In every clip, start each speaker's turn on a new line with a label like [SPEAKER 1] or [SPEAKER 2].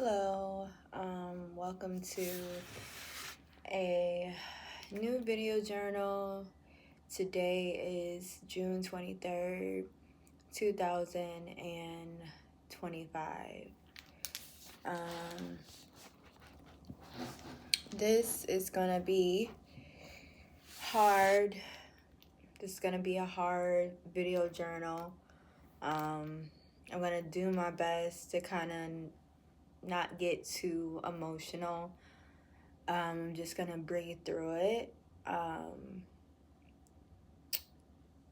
[SPEAKER 1] Hello, welcome to a new video journal. Today is June 23rd, 2025. This is gonna be hard. This is gonna be a hard video journal. I'm gonna do my best to kind of not get too emotional. I'm just gonna breathe through it.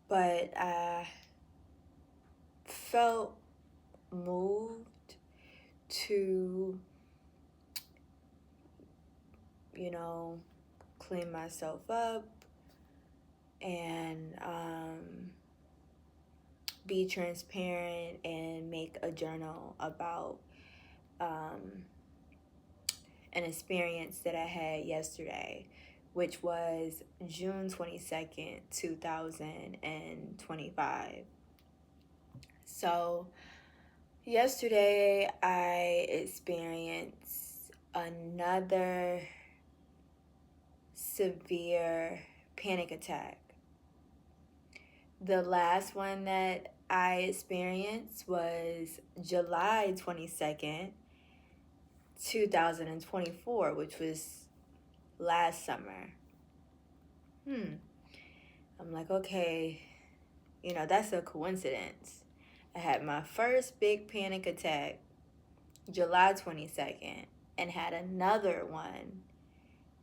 [SPEAKER 1] But I felt moved to, clean myself up and be transparent and make a journal about an experience that I had yesterday, which was June 22nd, 2025. So, yesterday I experienced another severe panic attack. The last one that I experienced was July 22nd, 2024, which was last summer. I'm like, okay, that's a coincidence. I had my first big panic attack July 22nd and had another one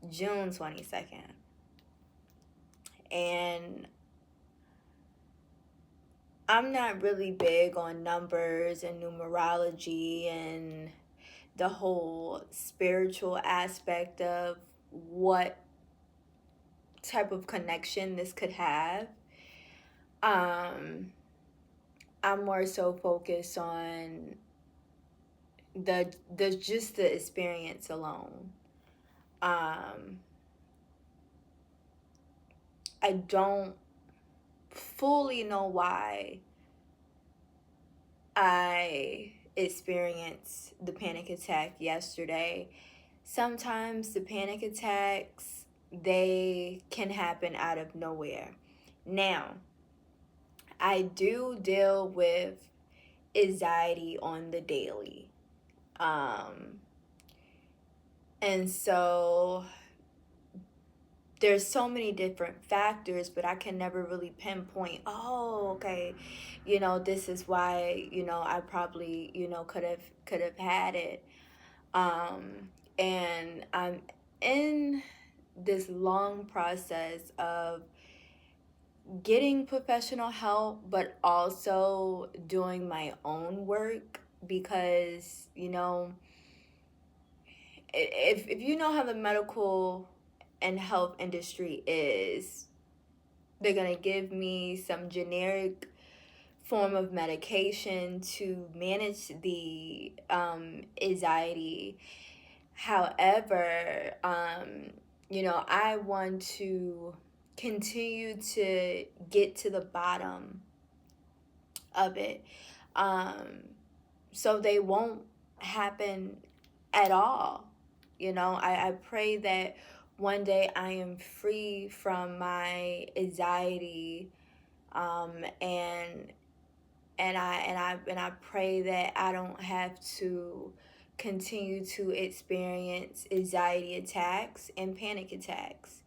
[SPEAKER 1] June 22nd. And I'm not really big on numbers and numerology and the whole spiritual aspect of what type of connection this could have. I'm more so focused on the just the experience alone. I don't fully know why I experienced the panic attack yesterday. Sometimes the panic attacks, they can happen out of nowhere. Now, I do deal with anxiety on the daily. And so there's so many different factors, but I can never really pinpoint, oh, okay, this is why, I probably, could have had it. And I'm in this long process of getting professional help, but also doing my own work because, if you know how the medical and health industry is, they're going to give me some generic form of medication to manage the anxiety. However, I want to continue to get to the bottom of it, so they won't happen at all. I pray that one day I am free from my anxiety, and I pray that I don't have to continue to experience anxiety attacks and panic attacks.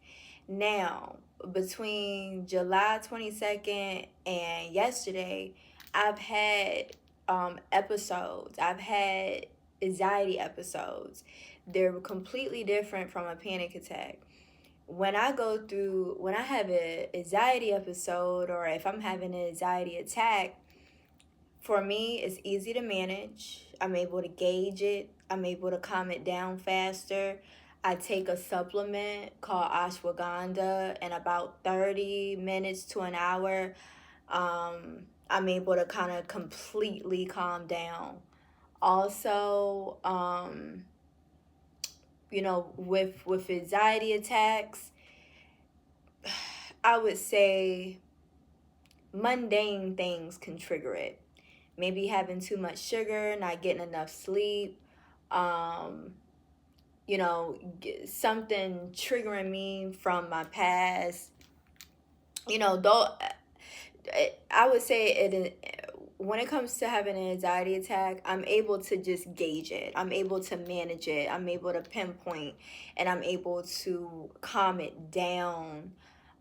[SPEAKER 1] Now, between July 22nd and yesterday, I've had episodes. I've had anxiety episodes. They're completely different from a panic attack. When I have an anxiety episode, or if I'm having an anxiety attack, for me, it's easy to manage. I'm able to gauge it. I'm able to calm it down faster. I take a supplement called ashwagandha, and about 30 minutes to an hour, I'm able to kind of completely calm down. Also, with anxiety attacks, I would say mundane things can trigger it. Maybe having too much sugar, not getting enough sleep, um, something triggering me from my past. Though I would say when it comes to having an anxiety attack, I'm able to just gauge it. I'm able to manage it. I'm able to pinpoint, and I'm able to calm it down.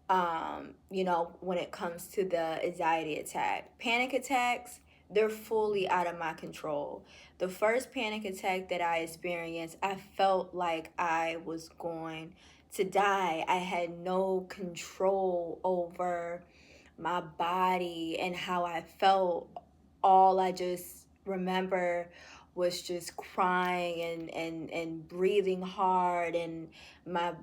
[SPEAKER 1] When it comes to the anxiety attack, panic attacks, they're fully out of my control. The first panic attack that I experienced, I felt like I was going to die. I had no control over my body and how I felt. All I just remember was just crying and breathing hard, and my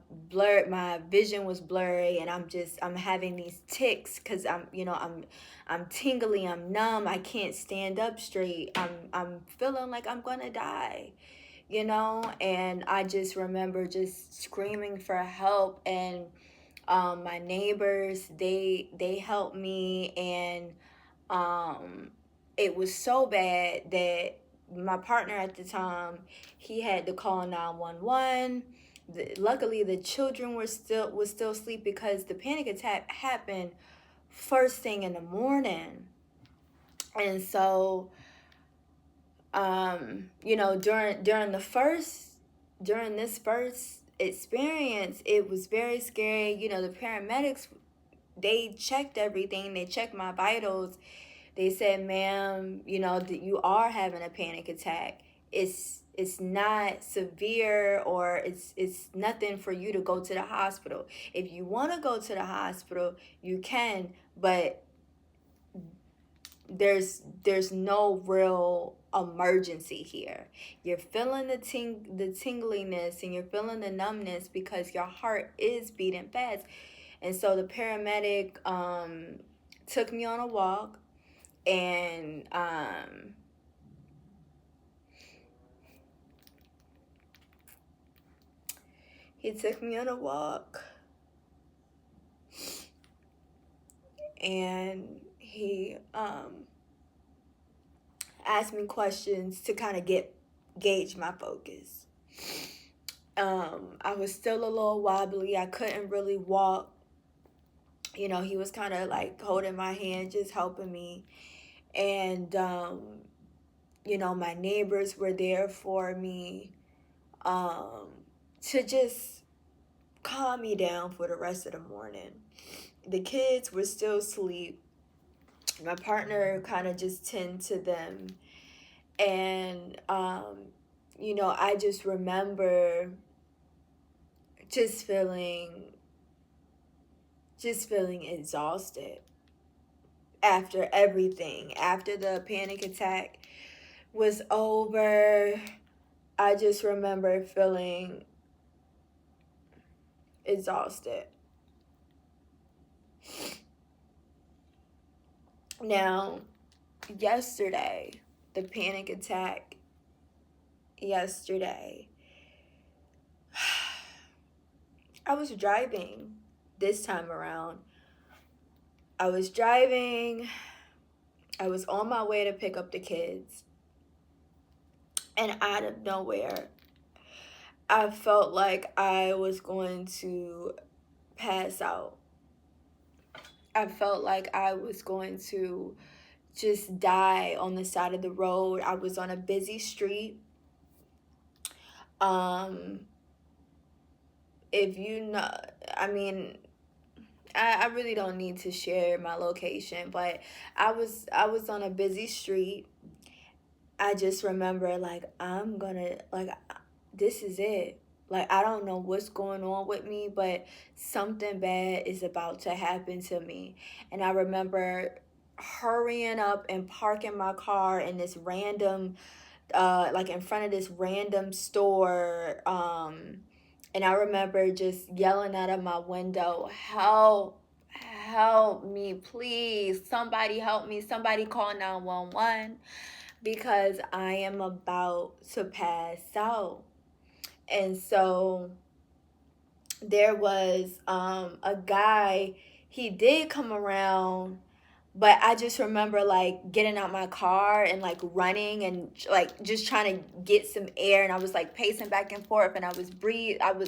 [SPEAKER 1] vision was blurry, and I'm having these tics because I'm tingly, I'm numb, I can't stand up straight, I'm feeling like I'm gonna die, and I just remember just screaming for help. And my neighbors, they helped me, and um it was so bad that my partner at the time, he had to call 911. Luckily the children were still asleep, because the panic attack happened first thing in the morning. And so during this first experience, it was very scary. The paramedics, they checked everything, they checked my vitals. They said, ma'am, that you are having a panic attack. It's not severe, or it's nothing for you to go to the hospital. If you want to go to the hospital, you can, but there's no real emergency here. You're feeling the tingliness, and you're feeling the numbness because your heart is beating fast. And so the paramedic took me on a walk, and he took me on a walk, and he asked me questions to kind of gauge my focus. I was still a little wobbly. I couldn't really walk. He was kind of like holding my hand, just helping me. And my neighbors were there for me, to just calm me down for the rest of the morning. The kids were still asleep. My partner kind of just tended to them. And I just remember just feeling exhausted after everything. After the panic attack was over, I just remember feeling exhausted. Now, yesterday, the panic attack yesterday, I was driving this time around. I was driving. I was on my way to pick up the kids. And out of nowhere, I felt like I was going to pass out. I felt like I was going to just die on the side of the road. I was on a busy street. If you know, I mean, I really don't need to share my location, but I was on a busy street. I just remember, like, this is it. Like, I don't know what's going on with me, but something bad is about to happen to me. And I remember hurrying up and parking my car in this random, like in front of this random store. And I remember just yelling out of my window, help me, please. Somebody help me. Somebody call 911, because I am about to pass out. And so there was a guy, he did come around, But I just remember like getting out my car and like running and like just trying to get some air, and I was like pacing back and forth, and I was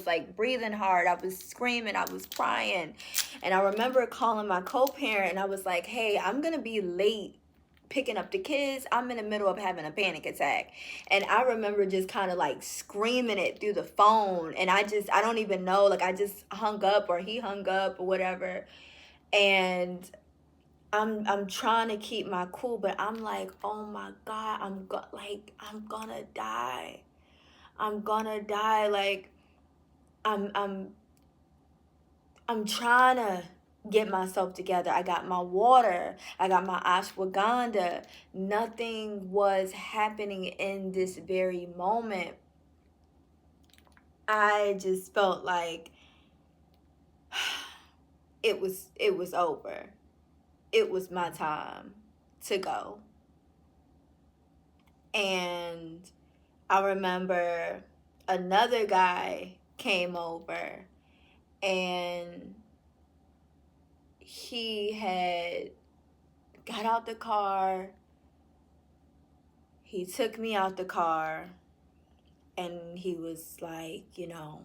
[SPEAKER 1] like breathing hard, I was screaming, I was crying. And I remember calling my co-parent, and I was like, hey, I'm gonna be late picking up the kids. I'm in the middle of having a panic attack. And I remember just kind of like screaming it through the phone, and I don't even know, like I just hung up, or he hung up, or whatever. And I'm trying to keep my cool, but I'm like, oh my God, I'm gonna die. I'm gonna die. Like I'm I'm I'm trying to get myself together. I got my water. I got my ashwagandha. Nothing was happening in this very moment. I just felt like it was over. It was my time to go. And I remember another guy came over, and he had got out the car. He took me out the car, and he was like, you're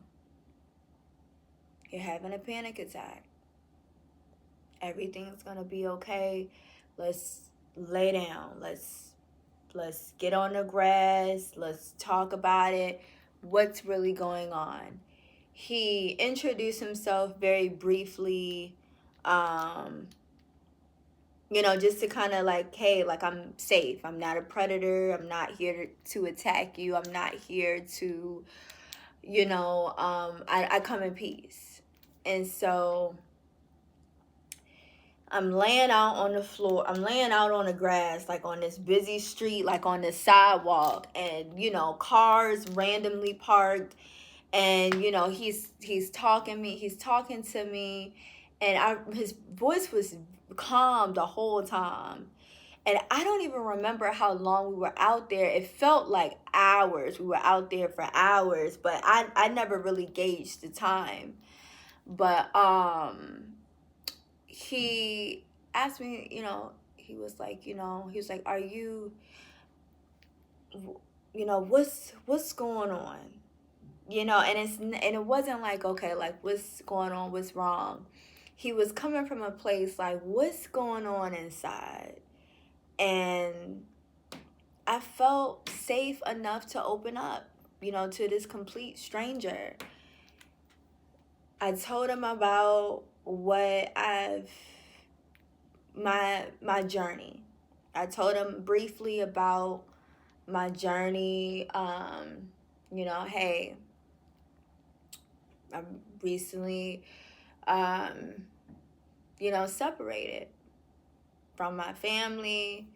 [SPEAKER 1] having a panic attack. Everything's going to be okay. Let's lay down. Let's get on the grass. Let's talk about it. What's really going on? He introduced himself very briefly, just to kind of like, hey, like, I'm safe. I'm not a predator. I'm not here to attack you. I'm not here to, I come in peace. And so I'm laying out on the floor. I'm laying out on the grass, like on this busy street, like on this sidewalk, and cars randomly parked, and he's talking to me, and his voice was calm the whole time. And I don't even remember how long we were out there. It felt like hours. We were out there for hours, but I never really gauged the time. But he asked me, he was like, are you, what's going on? And it wasn't like, okay, like, what's going on? What's wrong? He was coming from a place like, what's going on inside? And I felt safe enough to open up, to this complete stranger. I told him about my journey. I told him briefly about my journey. Hey, I'm recently, separated from my family.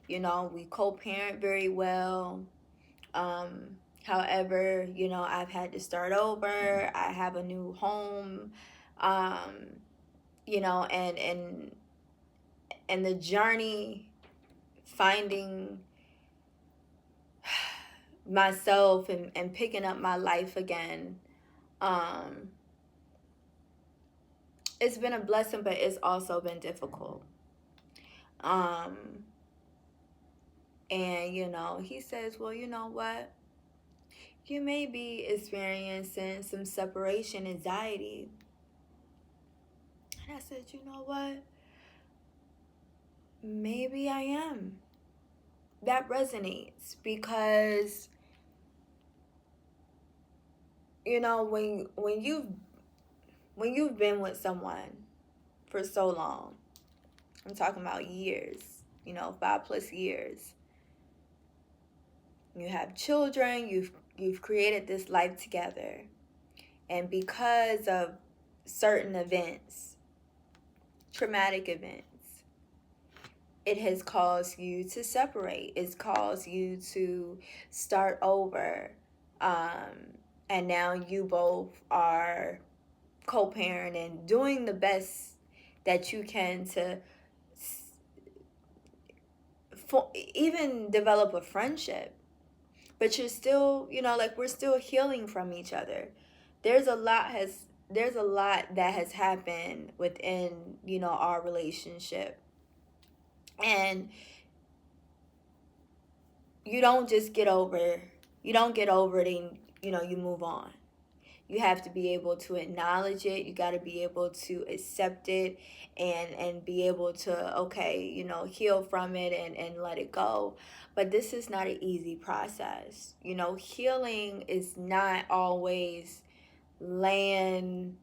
[SPEAKER 1] We co-parent very well. However, I've had to start over. I have a new home. And the journey, finding myself and picking up my life again, it's been a blessing, but it's also been difficult. And he says, well, you know what, you may be experiencing some separation anxiety. And I said, you know what, maybe I am. That resonates, because when you've been with someone for so long, I'm talking about years, 5+ years, you have children, you've created this life together, and because of certain events, traumatic events, it has caused you to separate. It's caused you to start over. And now you both are co-parenting, doing the best that you can to even develop a friendship. But you're still, like, we're still healing from each other. There's a lot that has happened within, our relationship. And you don't just get over, you don't get over it and, you move on. You have to be able to acknowledge it. You got to be able to accept it, and be able to, okay, heal from it, and let it go. But this is not an easy process. Healing is not always laying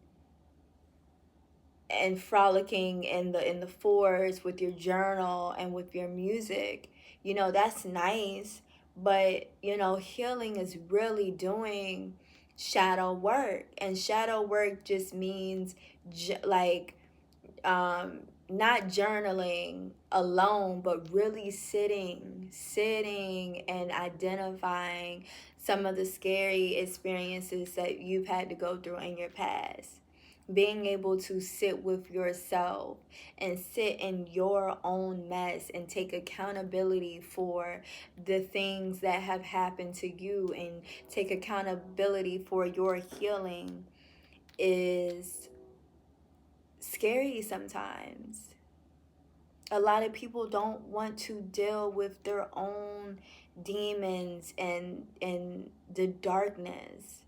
[SPEAKER 1] and frolicking in the forest with your journal and with your music. That's nice, but healing is really doing shadow work. And shadow work just means like, not journaling alone, but really sitting and identifying some of the scary experiences that you've had to go through in your past. Being able to sit with yourself and sit in your own mess and take accountability for the things that have happened to you, and take accountability for your healing, is scary sometimes. A lot of people don't want to deal with their own demons and the darkness,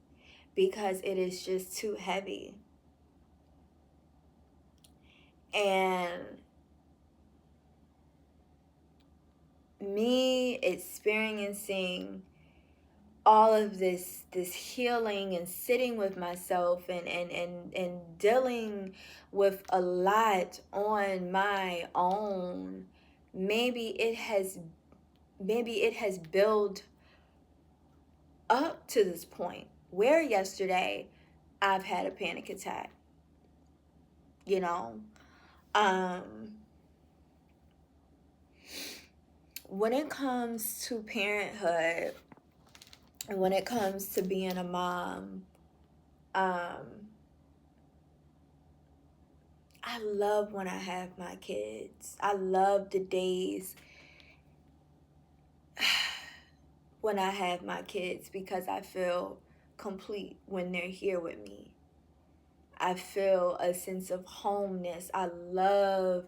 [SPEAKER 1] because it is just too heavy. And me experiencing all of this healing and sitting with myself, and dealing with a lot on my own, maybe it has built up to this point where yesterday I've had a panic attack. you know um when it comes to parenthood, and when it comes to being a mom, um I love when I have my kids. I love the days when I have my kids, because I feel complete when they're here with me. I feel a sense of homeness. I love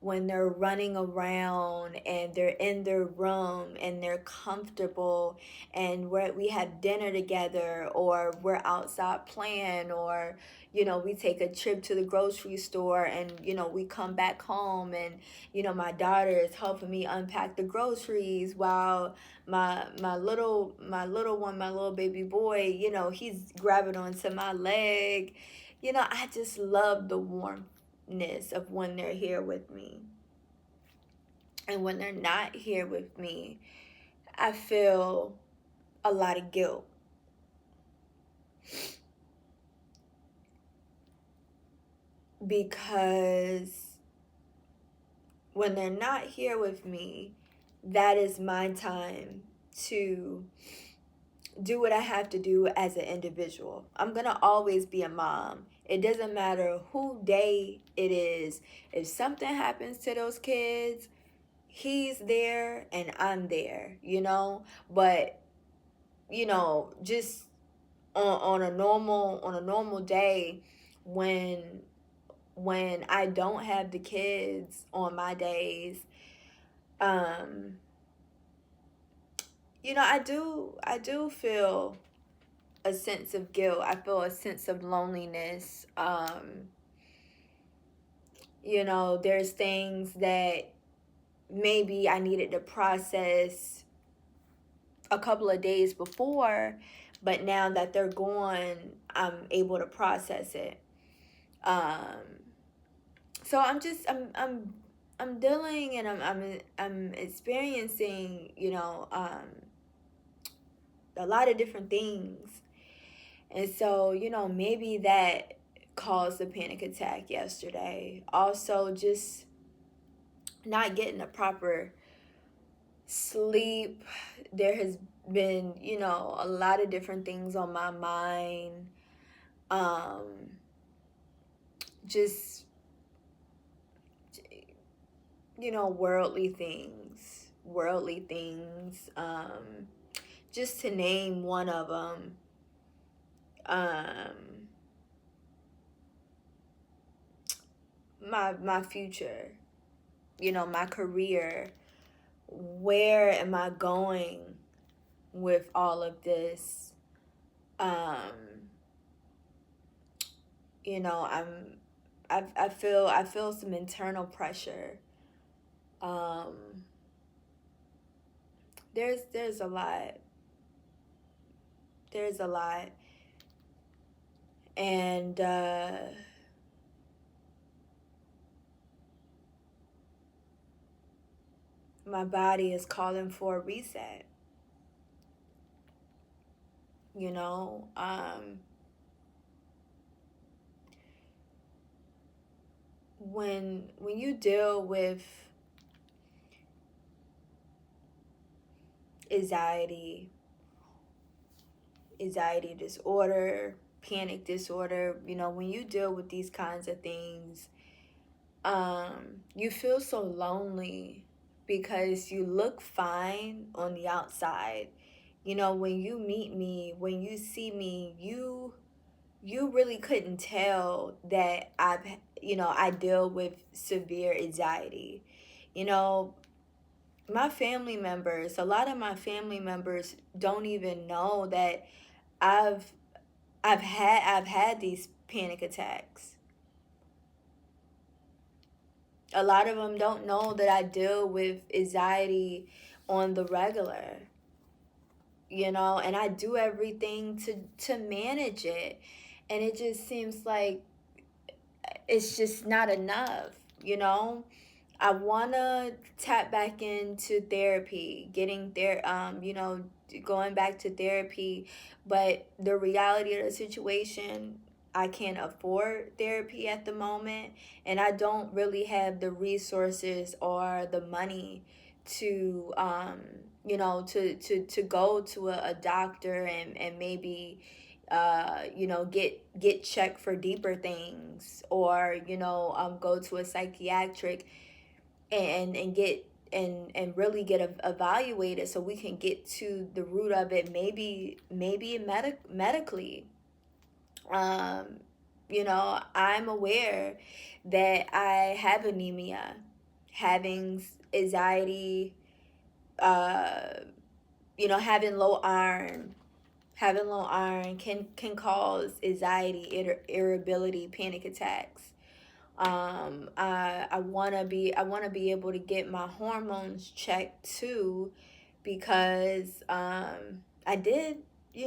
[SPEAKER 1] when they're running around and they're in their room and they're comfortable, and we have dinner together, or we're outside playing, or we take a trip to the grocery store, and we come back home, and my daughter is helping me unpack the groceries, while my little baby boy, he's grabbing onto my leg. I just love the warmness of when they're here with me. And when they're not here with me, I feel a lot of guilt. Because when they're not here with me, that is my time to do what I have to do as an individual. I'm going to always be a mom. It doesn't matter who day it is. If something happens to those kids, he's there and I'm there, But, just on a normal day, when I don't have the kids on my days, I do feel a sense of guilt. I feel a sense of loneliness. There's things that maybe I needed to process a couple of days before, but now that they're gone, I'm able to process it. So I'm dealing, and I'm experiencing, a lot of different things. And so, maybe that caused a panic attack yesterday. Also, just not getting a proper sleep. There has been, a lot of different things on my mind. Just, worldly things. Just to name one of them. My future. my career. Where am I going with all of this? Um, you know, I feel some internal pressure. Um, there's a lot. There's a lot. And my body is calling for a reset. You know, when you deal with anxiety, anxiety disorder, panic disorder, when you deal with these kinds of things, you feel so lonely because you look fine on the outside. When you meet me, when you see me, you really couldn't tell that I deal with severe anxiety. You know, my family members, a lot of my family members don't even know that I've I've had these panic attacks. A lot of them don't know that I deal with anxiety on the regular, and I do everything to manage it. And it just seems like it's just not enough, you know? I want to tap back into therapy, getting there, going back to therapy, but the reality of the situation, I can't afford therapy at the moment, and I don't really have the resources or the money to, to go to a doctor and maybe get checked for deeper things, or go to a psychiatric and get and really get evaluated so we can get to the root of it, maybe medically. um I'm aware that I have anemia. Having anxiety, uh having low iron can cause anxiety, irritability, panic attacks. I want to be able to get my hormones checked too, because I did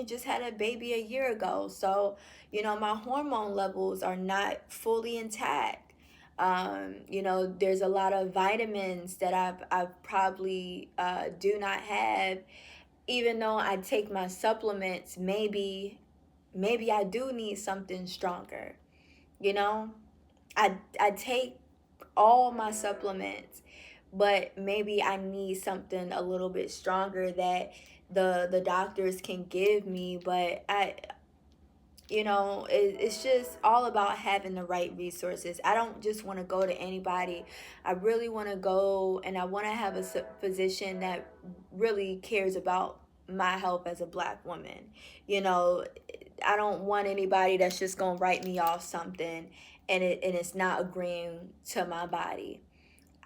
[SPEAKER 1] just had a baby a year ago, so my hormone levels are not fully intact. There's a lot of vitamins that I've probably do not have, even though I take my supplements. Maybe I do need something stronger. you know I take all my supplements, but maybe I need something a little bit stronger that the doctors can give me. But it's just all about having the right resources. I don't just want to go to anybody. I really want to go, and I want to have a physician that really cares about my health as a Black woman. you know I don't want anybody that's just gonna write me off something, and it's not agreeing to my body.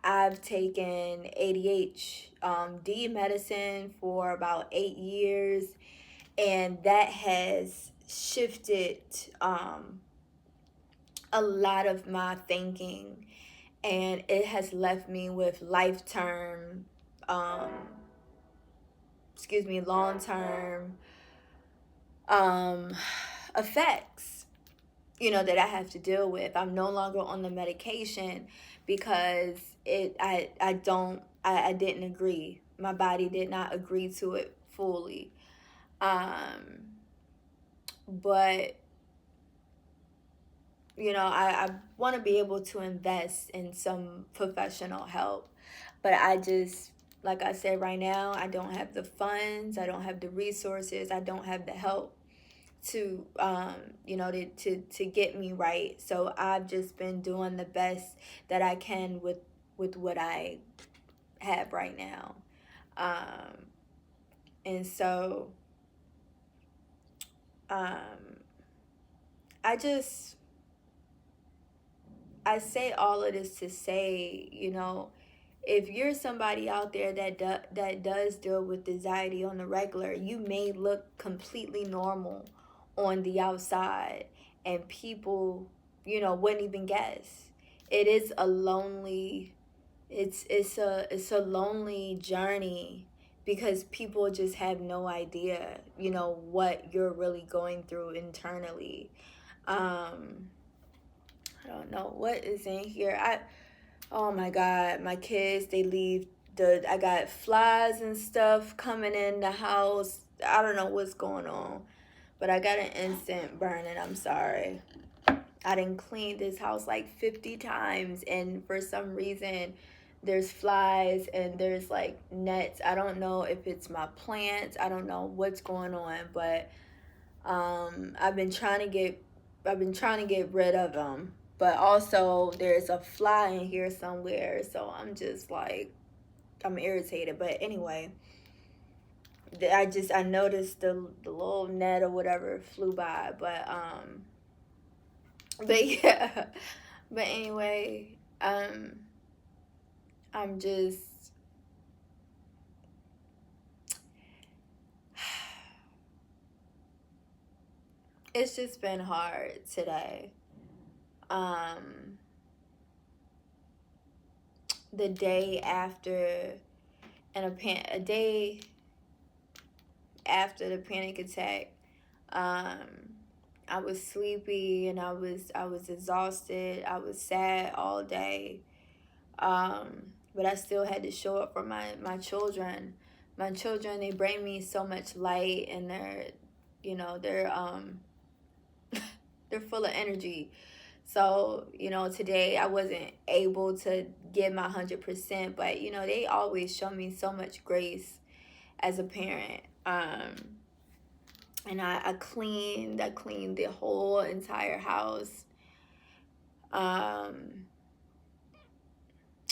[SPEAKER 1] I've taken ADHD medicine for about 8 years, and that has shifted a lot of my thinking, and it has left me with um, long term um, effects, that I have to deal with. I'm no longer on the medication because I didn't agree. My body did not agree to it fully. But I want to be able to invest in some professional help. But I just, like I said, right now, I don't have the funds, I don't have the resources, I don't have the help to to get me right. So I've just been doing the best that I can with what I have right now. And so um I just I say all of this to say, if you're somebody out there that does deal with anxiety on the regular, you may look completely normal on the outside, and people, wouldn't even guess. It is a lonely, it's a lonely journey, because people just have no idea, what you're really going through internally. Um, I don't know what is in here. Oh my God, my kids, they leave I got flies and stuff coming in the house. I don't know what's going on, but I got an instant burning. I'm sorry. I didn't clean this house like 50 times, and for some reason, there's flies and there's like nets. I don't know if it's my plants. I don't know what's going on, but I've been trying to get rid of them, but also there's a fly in here somewhere, so I'm just like, I'm irritated. But anyway, I noticed the little net or whatever flew by, but yeah. But anyway, I'm just it's just been hard today. Um, the day after a day after the panic attack, um, I was sleepy, and I was exhausted. I was sad all day. But I still had to show up for my children. My children, they bring me so much light, and they're they're full of energy. So, today I wasn't able to give my 100%, but they always show me so much grace as a parent. And I cleaned the whole entire house. Um,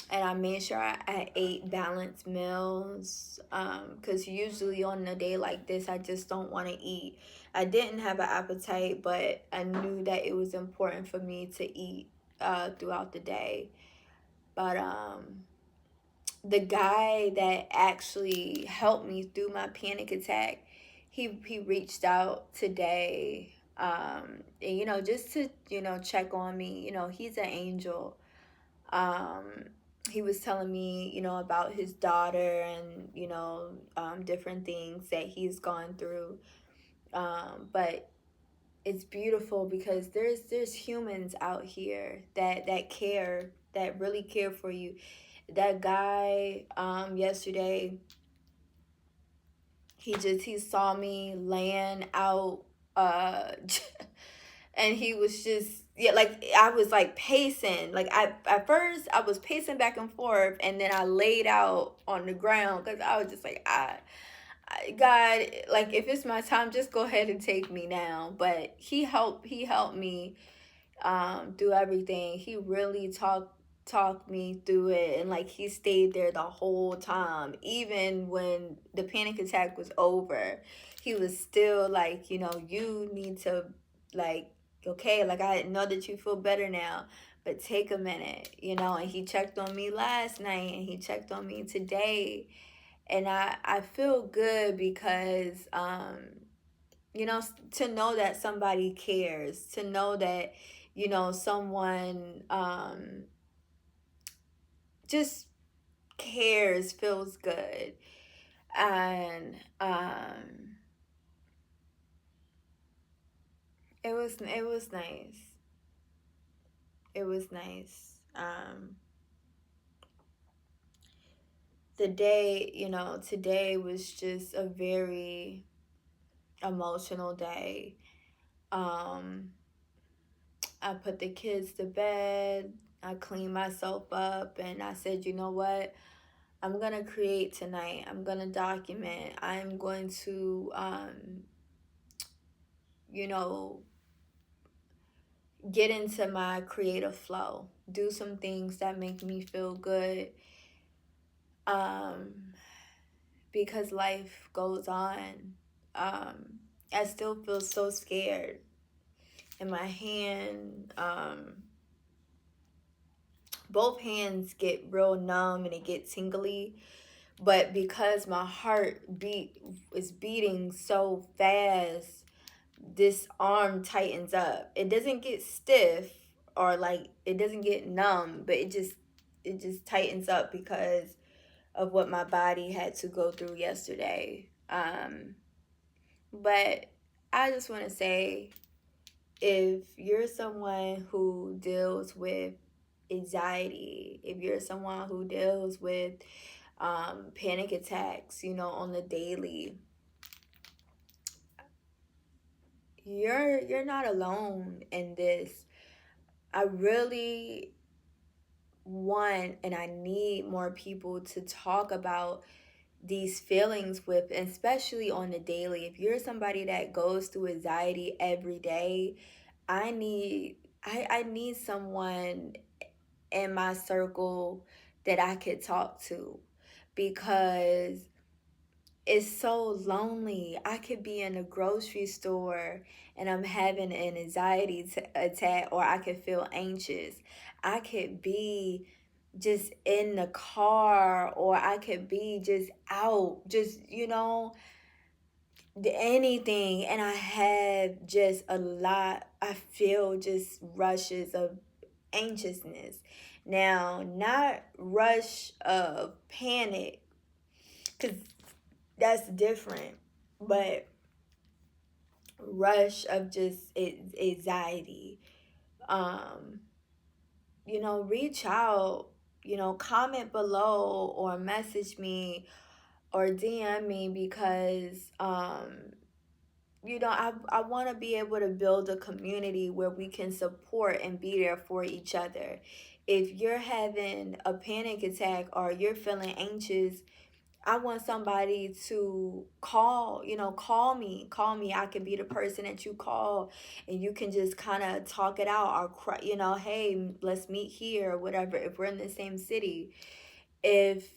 [SPEAKER 1] and I made sure I ate balanced meals, because usually on a day like this, I just don't want to eat. I didn't have an appetite, but I knew that it was important for me to eat throughout the day. But the guy that actually helped me through my panic attack, he reached out today, and just to check on me. He's an angel. um he was telling me, about his daughter, and different things that he's gone through. But it's beautiful, because there's humans out here that care, that really care for you. That guy, yesterday, he saw me laying out, uh and he was just, yeah, like, I was like pacing, like, at first I was pacing back and forth, and then I laid out on the ground, because I was just like, God, like, if it's my time, just go ahead and take me now. But he helped me through everything. He really talked me through it, and like, he stayed there the whole time, even when the panic attack was over. He was still like, you need to, like, okay, like, I know that you feel better now, but take a minute, and he checked on me last night, and he checked on me today. And I feel good, because to know that somebody cares, to know that someone just cares, feels good. And it was nice. It was nice. The day, today was just a very emotional day. um I put the kids to bed. I cleaned myself up, and I said, you know what? I'm going to create tonight. I'm going to document. I'm going to, you know, get into my creative flow, do some things that make me feel good. Um, because life goes on. I still feel so scared. In my hand, both hands get real numb and it get tingly. But because my heart is beating so fast, this arm tightens up. It doesn't get stiff or like it doesn't get numb, but it just tightens up because of what my body had to go through yesterday. But I just want to say, if you're someone who deals with anxiety, if you're someone who deals with panic attacks, on the daily, you're not alone in this. I really want and I need more people to talk about these feelings with, especially on the daily. If you're somebody that goes through anxiety every day, I need someone in my circle that I could talk to, because it's so lonely. I could be in a grocery store and I'm having an anxiety attack, or I could feel anxious. I could be just in the car, or I could be just out, just, anything. And I have just a lot, I feel just rushes of anxiousness. Now, not rush of panic, because that's different, but rush of just anxiety. um Reach out, comment below or message me or DM me, because I want to be able to build a community where we can support and be there for each other. If you're having a panic attack or you're feeling anxious, I want somebody to call me. Call me. I can be the person that you call, and you can just kind of talk it out, or cry, hey, let's meet here or whatever, if we're in the same city. If,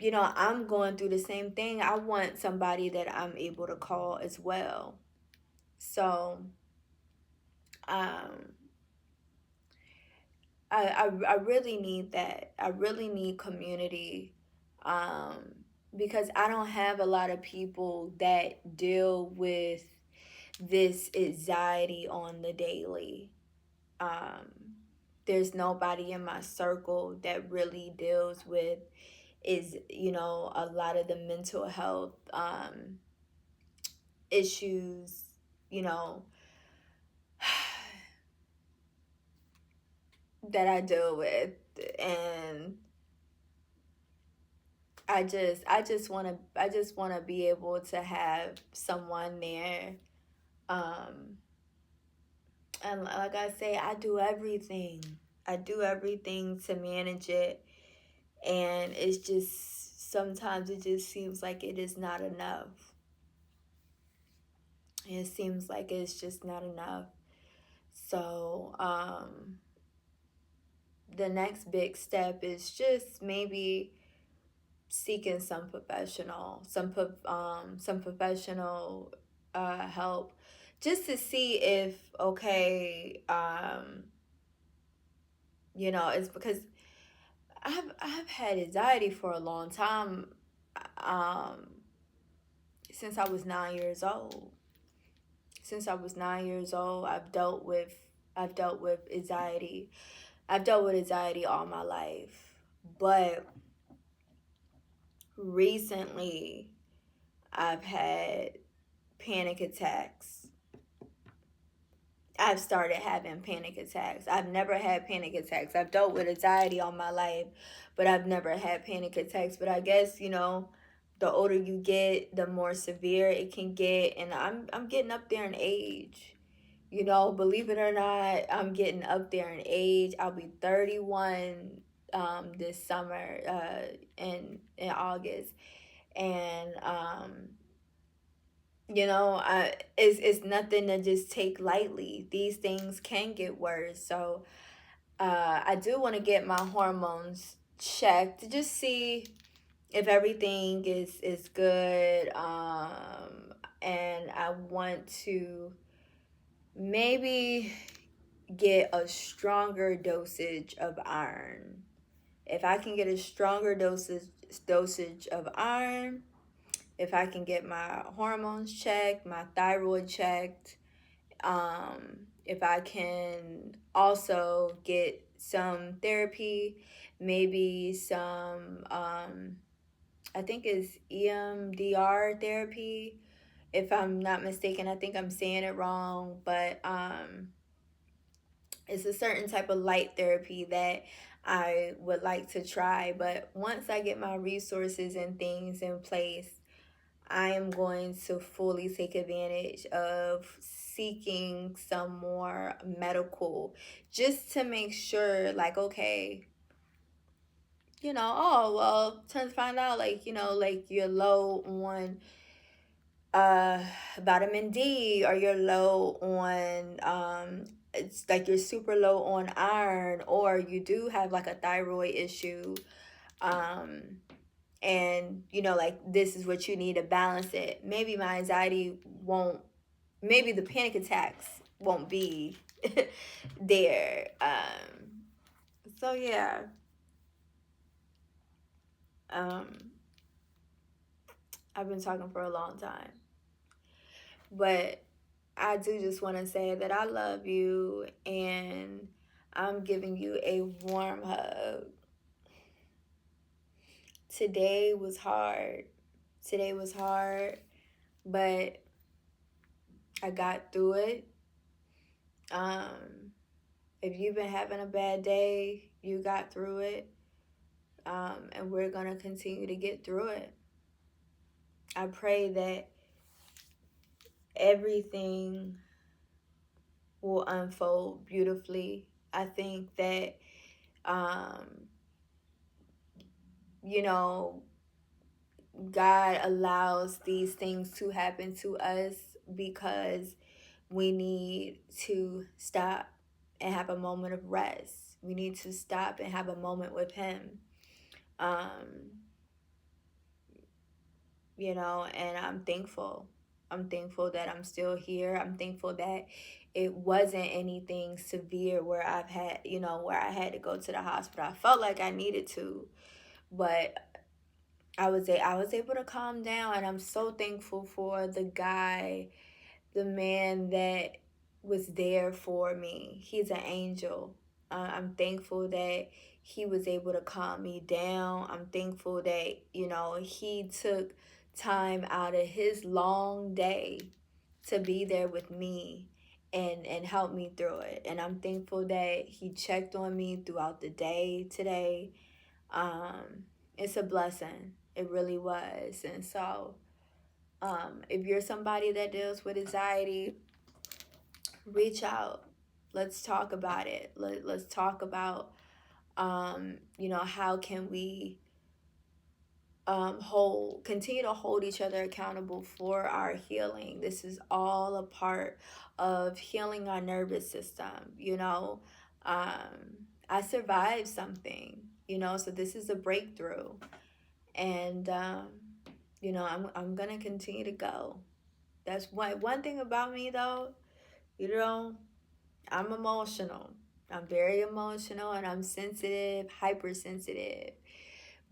[SPEAKER 1] I'm going through the same thing, I want somebody that I'm able to call as well. So, um, I really need that. I really need community, um, because I don't have a lot of people that deal with this anxiety on the daily. Um, there's nobody in my circle that really deals with a lot of the mental health issues, you know, that I deal with. And I just want to be able to have someone there. Um and like I say, I do everything to manage it, and it's just sometimes it just seems like it is not enough. It seems like it's just not enough. So, the next big step is just maybe seeking some professional help, just to see if, okay, it's because I've had anxiety for a long time, um since I was 9 years old. Since I was 9 years old, I've dealt with anxiety. I've dealt with anxiety all my life. But recently I've had panic attacks. I've started having panic attacks. I've never had panic attacks. I've dealt with anxiety all my life, but I've never had panic attacks. But I guess, the older you get, the more severe it can get, and I'm getting up there in age. Believe it or not, I'm getting up there in age. I'll be 31 this summer, in August. And it's nothing to just take lightly. These things can get worse. So I do want to get my hormones checked to just see if everything is good. And I want to maybe get a stronger dosage of iron. if I can get a stronger dosage of iron, if I can get my hormones checked, my thyroid checked, if I can also get some therapy, maybe some, I think it's EMDR therapy. If I'm not mistaken, I think I'm saying it wrong, but it's a certain type of light therapy that I would like to try. But once I get my resources and things in place, I am going to fully take advantage of seeking some more medical, just to make sure, like, okay, oh, well, turns to find out, like, like you're low on uh vitamin D, or you're low on it's like you're super low on iron, or you do have like a thyroid issue, um and like this is what you need to balance it. Maybe my anxiety won't, maybe the panic attacks won't be there. So yeah. um I've been talking for a long time, but I do just want to say that I love you, and I'm giving you a warm hug. Today was hard. Today was hard, but I got through it. Um, if you've been having a bad day, you got through it. And we're going to continue to get through it. I pray that everything will unfold beautifully. I think that, um, you know, God allows these things to happen to us because we need to stop and have a moment of rest. We need to stop and have a moment with Him. Um, and I'm thankful. I'm thankful that I'm still here. I'm thankful that it wasn't anything severe where where I had to go to the hospital. I felt like I needed to, but I was able to calm down, and I'm so thankful for the guy, the man that was there for me. He's an angel. I'm thankful that he was able to calm me down. I'm thankful that, he took time out of his long day to be there with me and help me through it. And I'm thankful that he checked on me throughout the day today. It's a blessing. It really was. And so, if you're somebody that deals with anxiety, reach out. Let's talk about it. Let's talk about, how can we continue to hold each other accountable for our healing. This is all a part of healing our nervous system. I survived something, so this is a breakthrough. And I'm gonna continue to go. That's one thing about me, though. I'm emotional. I'm very emotional, and I'm sensitive, hypersensitive.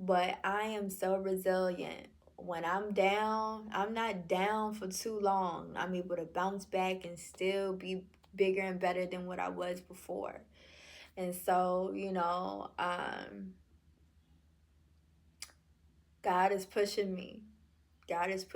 [SPEAKER 1] But I am so resilient. When I'm down, I'm not down for too long. I'm able to bounce back and still be bigger and better than what I was before. And so, God is pushing me. God is pushing